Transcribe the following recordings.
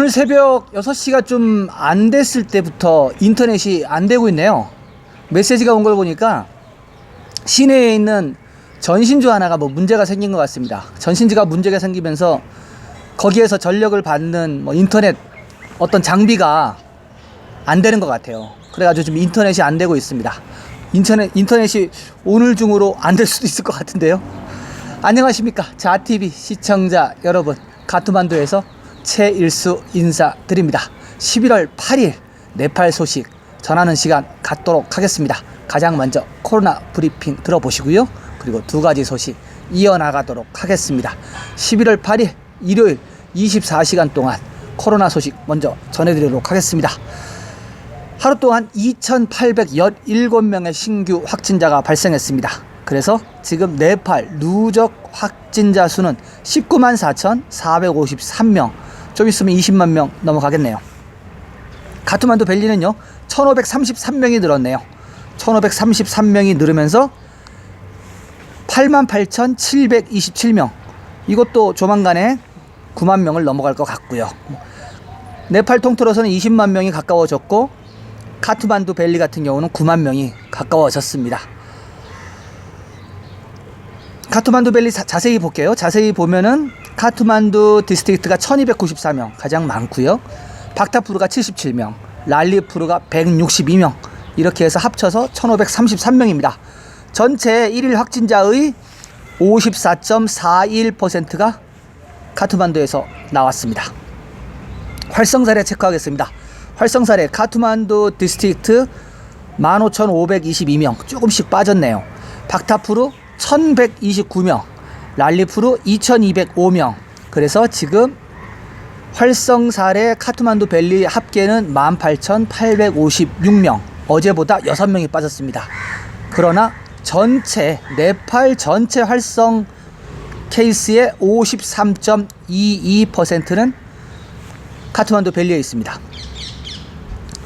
오늘 새벽 6시가 좀 안 됐을 때부터 인터넷이 안 되고 있네요. 메시지가 온 걸 보니까 시내에 있는 전신주 하나가 문제가 생긴 것 같습니다. 전신주가 문제가 생기면서 거기에서 전력을 받는 인터넷 어떤 장비가 안 되는 것 같아요. 그래가지고 지금 인터넷이 안 되고 있습니다. 인터넷이 오늘 중으로 안 될 수도 있을 것 같은데요. 안녕하십니까 자TV 시청자 여러분, 가트만두에서 최일수 인사드립니다. 11월 8일 네팔 소식 전하는 시간 갖도록 하겠습니다. 가장 먼저 코로나 브리핑 들어보시고요. 그리고 두 가지 소식 이어나가도록 하겠습니다. 11월 8일 일요일 24시간 동안 코로나 소식 먼저 전해드리도록 하겠습니다. 하루 동안 2,817명의 신규 확진자가 발생했습니다. 그래서 지금 네팔 누적 확진자 수는 19만 4,453명, 좀 있으면 20만 명 넘어가겠네요. 가트만두 벨리는요 1,533명이 늘었네요. 1,533명이 늘으면서 88,727명, 이것도 조만간에 9만 명을 넘어갈 것 같고요. 네팔 통틀어서는 20만 명이 가까워졌고 가트만두 벨리 같은 경우는 9만 명이 가까워졌습니다. 가트만두 벨리 자세히 볼게요. 자세히 보면은 카트만두 디스트릭트가 1294명 가장 많고요. 박타푸르가 77명, 랄리푸르가 162명, 이렇게 해서 합쳐서 1533명입니다. 전체 1일 확진자의 54.41%가 카트만두에서 나왔습니다. 활성사례 체크하겠습니다. 활성사례 카트만두 디스트릭트 15,522명, 조금씩 빠졌네요. 박타푸르 1,129명, 랄리푸르 2,205명. 그래서 지금 활성사례 카트만두 벨리 합계는 18,856명, 어제보다 6명이 빠졌습니다. 그러나 네팔 전체 활성 케이스의 53.22%는 카트만두 벨리에 있습니다.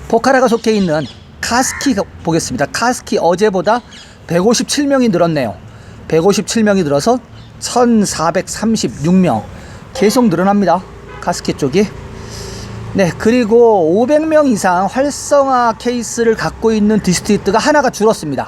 포카라가 속해 있는 카스키 보겠습니다. 카스키 어제보다 157명이 늘었네요. 157명이 늘어서 1,436명, 계속 늘어납니다. 카스키 쪽이. 네, 그리고 500명 이상 활성화 케이스를 갖고 있는 디스트릭트가 하나가 줄었습니다.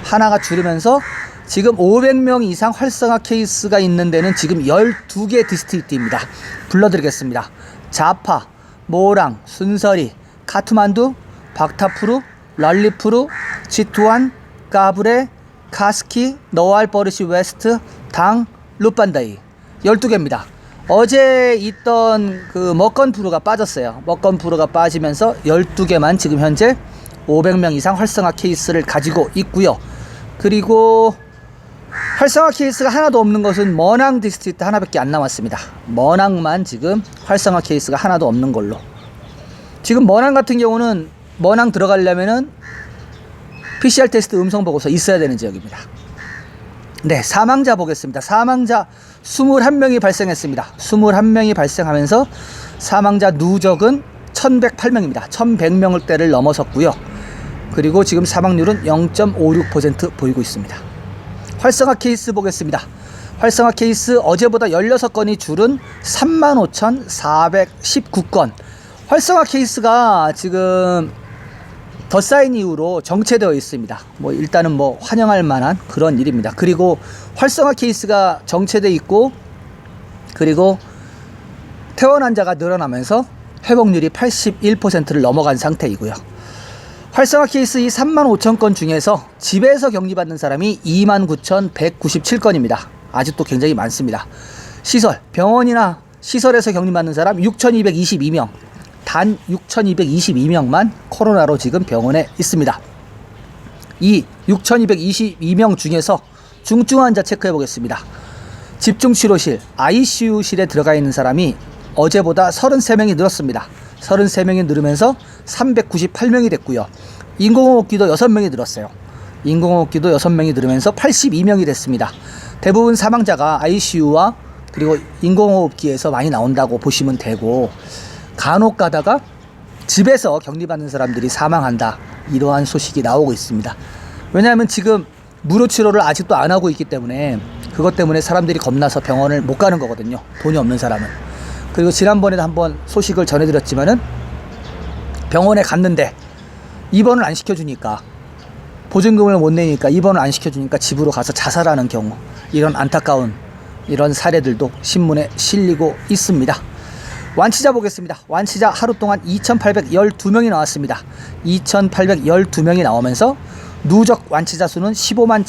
하나가 줄으면서 지금 500명 이상 활성화 케이스가 있는 데는 지금 12개 디스트릭트입니다. 불러드리겠습니다. 자파, 모랑, 순서리, 카트만두, 박타푸르, 랄리푸르, 치투안, 까브레, 카스키, 너알버르시 웨스트, 당, 루판다이. 12개입니다. 어제 있던 그 머건푸르가 빠졌어요. 머건푸르가 빠지면서 12개만 지금 현재 500명 이상 활성화 케이스를 가지고 있고요. 그리고 활성화 케이스가 하나도 없는 것은 머낭 디스트릭트 하나밖에 안 남았습니다. 머낭만 지금 활성화 케이스가 하나도 없는 걸로. 지금 머낭 같은 경우는 머낭 들어가려면은 PCR 테스트 음성 보고서 있어야 되는 지역입니다. 네, 사망자 보겠습니다. 사망자 21명이 발생했습니다. 21명이 발생하면서 사망자 누적은 1,108명입니다. 1,100명대를 넘어섰고요. 그리고 지금 사망률은 0.56% 보이고 있습니다. 활성화 케이스 보겠습니다. 활성화 케이스 어제보다 16건이 줄은 35,419건. 활성화 케이스가 지금 더 쌓인 이후로 정체되어 있습니다. 일단은 환영할 만한 그런 일입니다. 그리고 활성화 케이스가 정체되어 있고, 그리고 퇴원 환자가 늘어나면서 회복률이 81%를 넘어간 상태이고요. 활성화 케이스 이 35,000건 중에서 집에서 격리받는 사람이 29,197건입니다. 아직도 굉장히 많습니다. 시설, 병원이나 시설에서 격리받는 사람 6,222명. 단 6,222명만 코로나로 지금 병원에 있습니다. 이 6,222명 중에서 중증 환자 체크해 보겠습니다. 집중치료실, ICU실에 들어가 있는 사람이 어제보다 33명이 늘었습니다. 33명이 늘으면서 398명이 됐고요. 인공호흡기도 6명이 늘었어요. 인공호흡기도 6명이 늘으면서 82명이 됐습니다. 대부분 사망자가 ICU와 그리고 인공호흡기에서 많이 나온다고 보시면 되고, 간혹 가다가 집에서 격리받는 사람들이 사망한다, 이러한 소식이 나오고 있습니다. 왜냐하면 지금 무료 치료를 아직도 안 하고 있기 때문에, 그것 때문에 사람들이 겁나서 병원을 못 가는 거거든요. 돈이 없는 사람은. 그리고 지난번에도 한번 소식을 전해드렸지만은 병원에 갔는데 입원을 안 시켜주니까, 보증금을 못 내니까 입원을 안 시켜주니까 집으로 가서 자살하는 경우, 이런 안타까운 이런 사례들도 신문에 실리고 있습니다. 완치자 보겠습니다. 완치자 하루 동안 2,812명이 나왔습니다. 2,812명이 나오면서 누적 완치자 수는 15만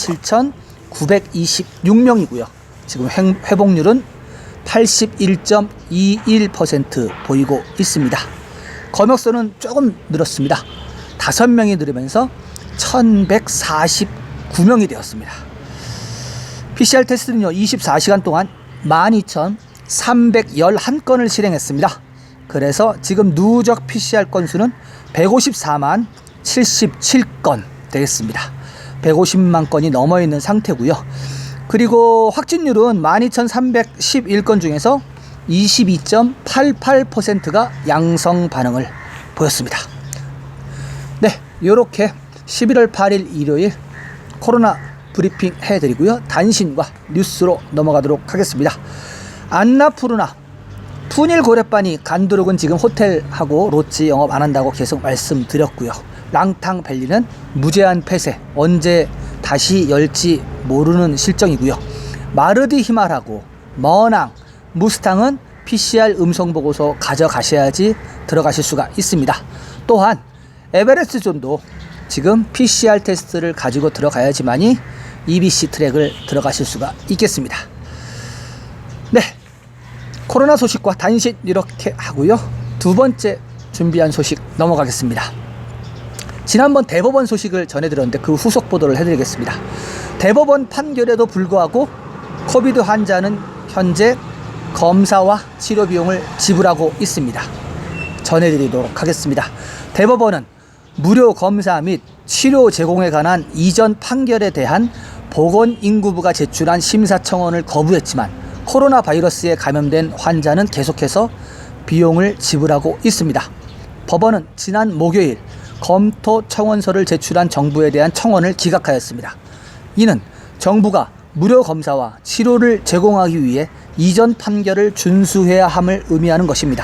7,926명이고요. 지금 회복률은 81.21% 보이고 있습니다. 검역수는 조금 늘었습니다. 5명이 늘으면서 1,149명이 되었습니다. PCR 테스트는요, 24시간 동안 12,311건을 실행했습니다. 그래서 지금 누적 PCR 건수는 154만 77건 되겠습니다. 150만 건이 넘어 있는 상태고요. 그리고 확진율은 12,311건 중에서 22.88%가 양성 반응을 보였습니다. 네, 이렇게 11월 8일 일요일 코로나 브리핑 해드리고요. 단신과 뉴스로 넘어가도록 하겠습니다. 안나푸르나 푸닐 고래바니 간두룩은 지금 호텔하고 롯지 영업 안 한다고 계속 말씀드렸고요. 랑탕밸리는 무제한 폐쇄, 언제 다시 열지 모르는 실정이고요. 마르디 히말하고 머낭, 무스탕은 PCR 음성 보고서 가져가셔야지 들어가실 수가 있습니다. 또한 에베레스트 존도 지금 PCR 테스트를 가지고 들어가야지만이 EBC 트랙을 들어가실 수가 있겠습니다. 네, 코로나 소식과 단신 이렇게 하고요. 두 번째 준비한 소식 넘어가겠습니다. 지난번 대법원 소식을 전해드렸는데 그 후속 보도를 해드리겠습니다. 대법원 판결에도 불구하고 코비드 환자는 현재 검사와 치료 비용을 지불하고 있습니다. 전해드리도록 하겠습니다. 대법원은 무료 검사 및 치료 제공에 관한 이전 판결에 대한 보건인구부가 제출한 심사청원을 거부했지만 코로나 바이러스에 감염된 환자는 계속해서 비용을 지불하고 있습니다. 법원은 지난 목요일 검토 청원서를 제출한 정부에 대한 청원을 기각하였습니다. 이는 정부가 무료 검사와 치료를 제공하기 위해 이전 판결을 준수해야 함을 의미하는 것입니다.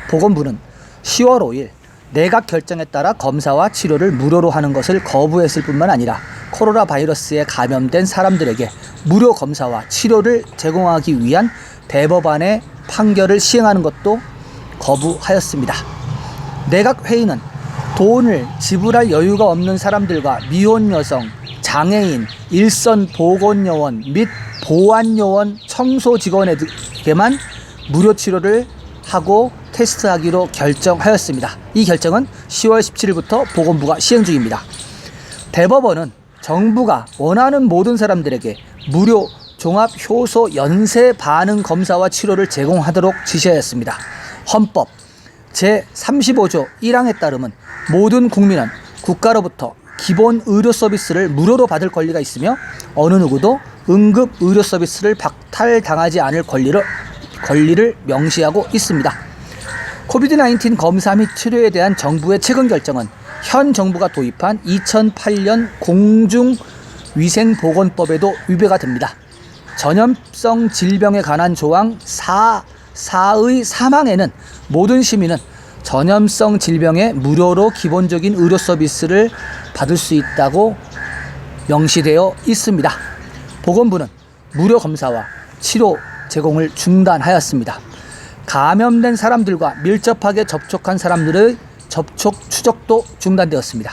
보건부는 10월 5일 내각 결정에 따라 검사와 치료를 무료로 하는 것을 거부했을 뿐만 아니라 코로나 바이러스에 감염된 사람들에게 무료 검사와 치료를 제공하기 위한 대법원의 판결을 시행하는 것도 거부하였습니다. 내각회의는 돈을 지불할 여유가 없는 사람들과 미혼 여성, 장애인, 일선 보건요원 및 보안요원, 청소 직원에게만 무료 치료를 하고 테스트하기로 결정하였습니다. 이 결정은 10월 17일부터 보건부가 시행 중입니다. 대법원은 정부가 원하는 모든 사람들에게 무료 종합 효소 연쇄 반응 검사와 치료를 제공하도록 지시하였습니다. 헌법 제35조 1항에 따르면 모든 국민은 국가로부터 기본 의료 서비스를 무료로 받을 권리가 있으며 어느 누구도 응급 의료 서비스를 박탈당하지 않을 권리를 명시하고 있습니다. 코비드-19 검사 및 치료에 대한 정부의 최근 결정은 현 정부가 도입한 2008년 공중위생보건법에도 위배가 됩니다. 전염성 질병에 관한 조항 4의 사망에는 모든 시민은 전염성 질병에 무료로 기본적인 의료 서비스를 받을 수 있다고 명시되어 있습니다. 보건부는 무료 검사와 치료 제공을 중단하였습니다. 감염된 사람들과 밀접하게 접촉한 사람들의 접촉 추적도 중단되었습니다.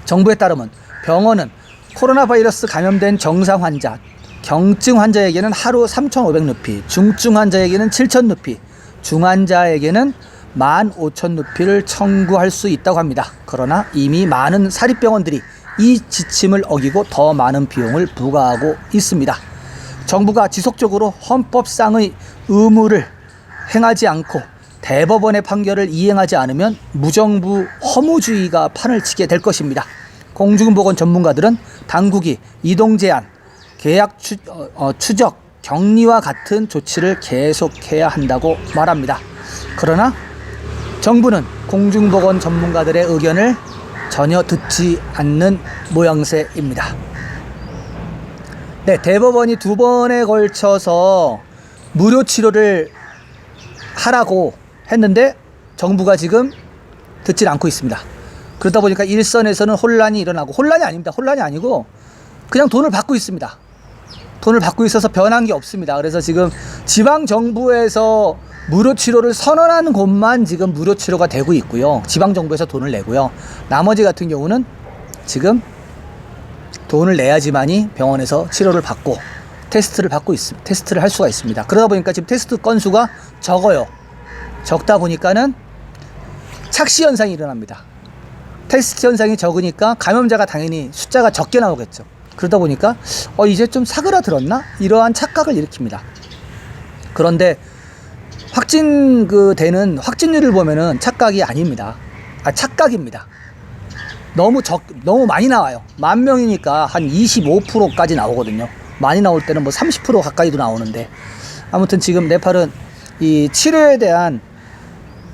정부에 따르면 병원은 코로나 바이러스 감염된 정상 환자, 경증 환자에게는 하루 3,500루피, 중증 환자에게는 7,000루피, 중환자에게는 15,000루피를 청구할 수 있다고 합니다. 그러나 이미 많은 사립병원들이 이 지침을 어기고 더 많은 비용을 부과하고 있습니다. 정부가 지속적으로 헌법상의 의무를 행하지 않고 대법원의 판결을 이행하지 않으면 무정부 허무주의가 판을 치게 될 것입니다. 공중보건 전문가들은 당국이 이동 제한, 계약 추적, 격리와 같은 조치를 계속해야 한다고 말합니다. 그러나 정부는 공중보건 전문가들의 의견을 전혀 듣지 않는 모양새입니다. 네, 대법원이 2번에 걸쳐서 무료 치료를 하라고 했는데 정부가 지금 듣질 않고 있습니다. 그러다 보니까 일선에서는 혼란이 일어나고, 혼란이 아닙니다. 혼란이 아니고 그냥 돈을 받고 있습니다. 돈을 받고 있어서 변한 게 없습니다. 그래서 지금 지방정부에서 무료치료를 선언하는 곳만 지금 무료치료가 되고 있고요. 지방정부에서 돈을 내고요. 나머지 같은 경우는 지금 돈을 내야지만이 병원에서 치료를 받고 테스트를 할 수가 있습니다. 그러다 보니까 지금 테스트 건수가 적어요. 적다 보니까는 착시 현상이 일어납니다. 테스트 현상이 적으니까 감염자가 당연히 숫자가 적게 나오겠죠. 그러다 보니까 이제 좀 사그라들었나? 이러한 착각을 일으킵니다. 그런데 되는 확진율을 보면은 착각이 아닙니다. 착각입니다. 너무 많이 나와요. 10,000명이니까 한 25%까지 나오거든요. 많이 나올 때는 뭐 30% 가까이도 나오는데, 아무튼 지금 네팔은 이 치료에 대한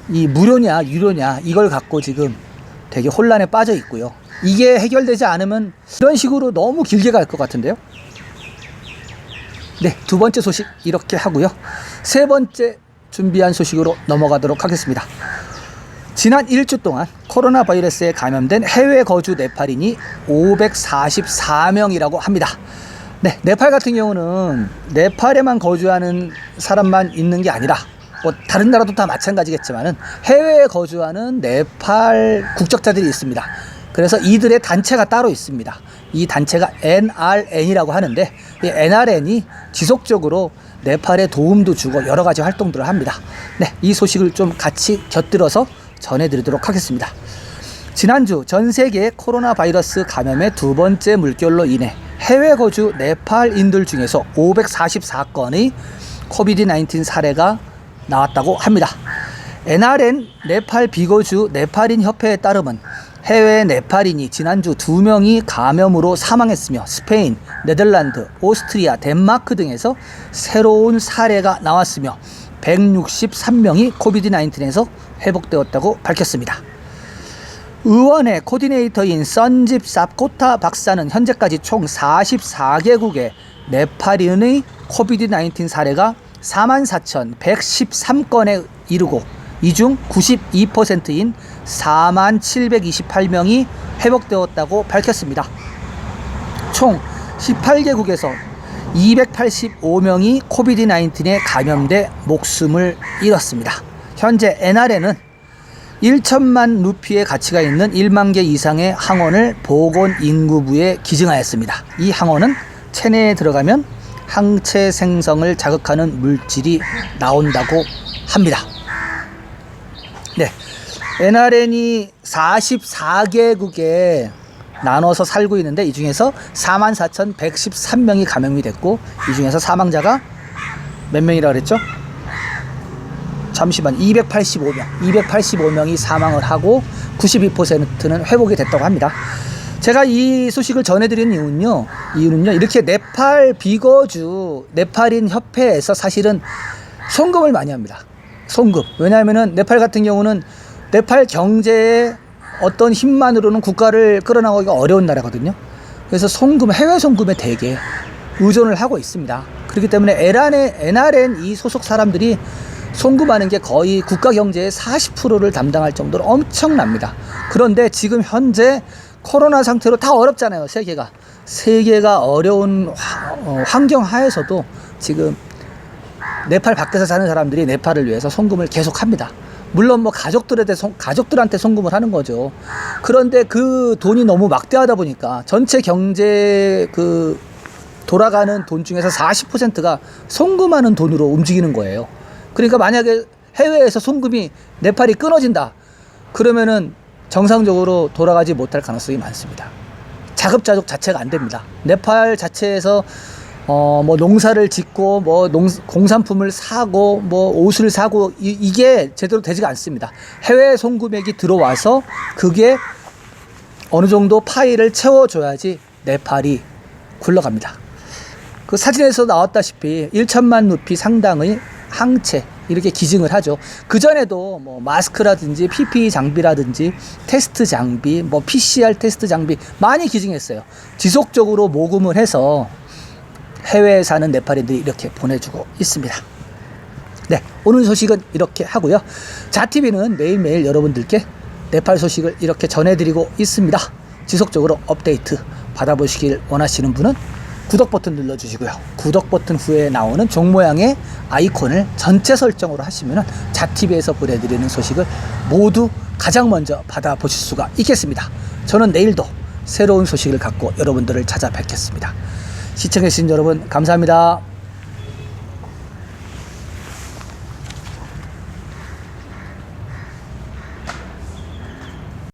이 무료냐 유료냐 이걸 갖고 지금 되게 혼란에 빠져 있고요. 이게 해결되지 않으면 이런 식으로 너무 길게 갈 것 같은데요. 네, 두 번째 소식 이렇게 하고요. 세 번째 준비한 소식으로 넘어가도록 하겠습니다. 지난 1주 동안 코로나 바이러스에 감염된 해외 거주 네팔인이 544명이라고 합니다. 네, 네팔 같은 경우는 네팔에만 거주하는 사람만 있는 게 아니라 뭐 다른 나라도 다 마찬가지겠지만은 해외에 거주하는 네팔 국적자들이 있습니다. 그래서 이들의 단체가 따로 있습니다. 이 단체가 NRN이라고 하는데, 이 NRN이 지속적으로 네팔에 도움도 주고 여러 가지 활동들을 합니다. 네, 이 소식을 좀 같이 곁들여서 전해드리도록 하겠습니다. 지난주 전 세계 코로나 바이러스 감염의 두 번째 물결로 인해 해외 거주 네팔인들 중에서 544건의 코비드-19 사례가 나왔다고 합니다. NRN 네팔 비거주 네팔인 협회에 따르면 해외 네팔인이 지난주 2명이 감염으로 사망했으며, 스페인, 네덜란드, 오스트리아, 덴마크 등에서 새로운 사례가 나왔으며 163명이 코비드-19에서 회복되었다고 밝혔습니다. 의원의 코디네이터인 선집 삽코타 박사는 현재까지 총 44개국의 네팔인의 코비드-19 사례가 44,113건에 이르고, 이 중 92%인 4728명이 회복되었다고 밝혔습니다. 총 18개국에서 285명이 코비드-19에 감염돼 목숨을 잃었습니다. 현재 NRN은 1천만 루피의 가치가 있는 1만 개 이상의 항원을 보건인구부에 기증하였습니다. 이 항원은 체내에 들어가면 항체 생성을 자극하는 물질이 나온다고 합니다. 네, NRN이 44개국에 나눠서 살고 있는데, 이 중에서 44,113명이 감염이 됐고, 이 중에서 사망자가 몇 명이라고 그랬죠? 잠시만, 285명이 사망을 하고 92%는 회복이 됐다고 합니다. 제가 이 소식을 전해드리는 이유는요, 이렇게 네팔 비거주 네팔인 협회에서 사실은 송금을 많이 합니다. 송금. 왜냐하면은 네팔 같은 경우는 네팔 경제의 어떤 힘만으로는 국가를 끌어나가기가 어려운 나라거든요. 그래서 해외 송금에 되게 의존을 하고 있습니다. 그렇기 때문에 NRN 이 소속 사람들이 송금하는 게 거의 국가 경제의 40%를 담당할 정도로 엄청납니다. 그런데 지금 현재 코로나 상태로 다 어렵잖아요. 세계가 어려운 환경 하에서도 지금 네팔 밖에서 사는 사람들이 네팔을 위해서 송금을 계속합니다. 물론 뭐 가족들한테 송금을 하는 거죠. 그런데 그 돈이 너무 막대하다 보니까 전체 경제 돌아가는 돈 중에서 40%가 송금하는 돈으로 움직이는 거예요. 그러니까 만약에 해외에서 송금이 네팔이 끊어진다, 그러면은 정상적으로 돌아가지 못할 가능성이 많습니다. 자급자족 자체가 안 됩니다. 네팔 자체에서 뭐 농사를 짓고 뭐 공산품을 사고 뭐 옷을 사고 이게 제대로 되지가 않습니다. 해외 송금액이 들어와서 그게 어느 정도 파이를 채워줘야지 네팔이 굴러갑니다. 그 사진에서 나왔다시피 1천만 루피 상당의 항체 이렇게 기증을 하죠. 그전에도 뭐 마스크라든지 PPE 장비라든지 테스트 장비, 뭐 PCR 테스트 장비 많이 기증했어요. 지속적으로 모금을 해서 해외에 사는 네팔인들이 이렇게 보내주고 있습니다. 네, 오늘 소식은 이렇게 하고요. 자TV는 매일매일 여러분들께 네팔 소식을 이렇게 전해드리고 있습니다. 지속적으로 업데이트 받아보시길 원하시는 분은 구독 버튼 눌러주시고요. 구독 버튼 후에 나오는 종 모양의 아이콘을 전체 설정으로 하시면 자TV에서 보내드리는 소식을 모두 가장 먼저 받아보실 수가 있겠습니다. 저는 내일도 새로운 소식을 갖고 여러분들을 찾아뵙겠습니다. 시청해주신 여러분 감사합니다.